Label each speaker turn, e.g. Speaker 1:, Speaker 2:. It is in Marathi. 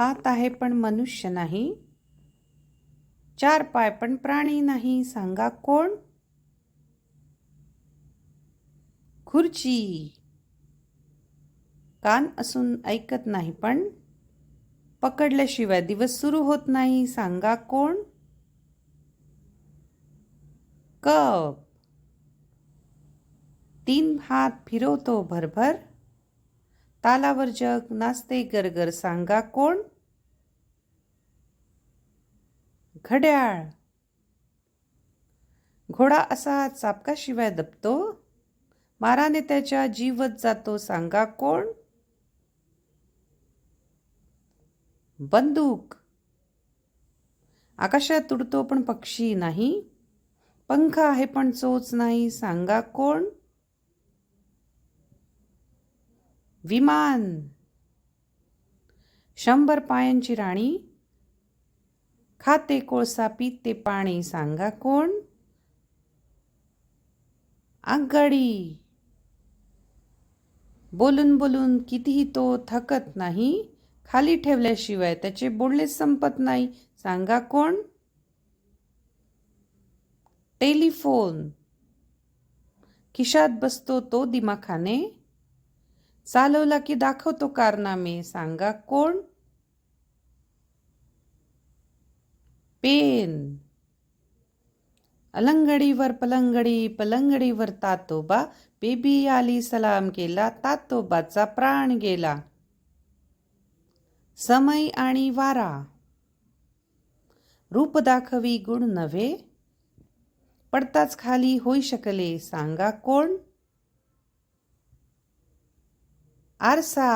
Speaker 1: हात आहे पण मनुष्य नाही, चार पाय पण प्राणी नाही, सांगा कोण? खुर्ची. कान असून ऐकत नाही पण पकडल्याशिवाय दिवस सुरू होत नाही, सांगा कोण? कप. तीन हात फिरवतो भरभर, तालावर जग नाचते गरगर, सांगा कोण? घड्याळ. घोडा असा चाबकाशिवाय दबतो, माराने त्याच्या जीवत जातो, सांगा कोण? बंदूक. आकाशात उडतो पण पक्षी नाही, पंख आहे पण चोच नाही, सांगा कोण? विमान. 100 पायांची राणी, खाते कोळसा पिते पाणी, सांगा कोण? आगगाडी. बोलून बोलून कितीही तो थकत नाही, खाली ठेवल्याशिवाय त्याचे बोलणे संपत नाही, सांगा कोण? टेलिफोन. खिशात बसतो तो दिमाखाने, चालवला की दाखवतो कारनामे, सांगा कोण? पेन. अलंगडीवर पलंगडी, पलंगडीवर तातोबा, बेबी आली सलाम केला, तातोबाचा प्राण गेला. समय आणि वारा. रूप दाखवी गुण नव्हे, पडताच खाली होई शकले, सांगा कोण? आरसा.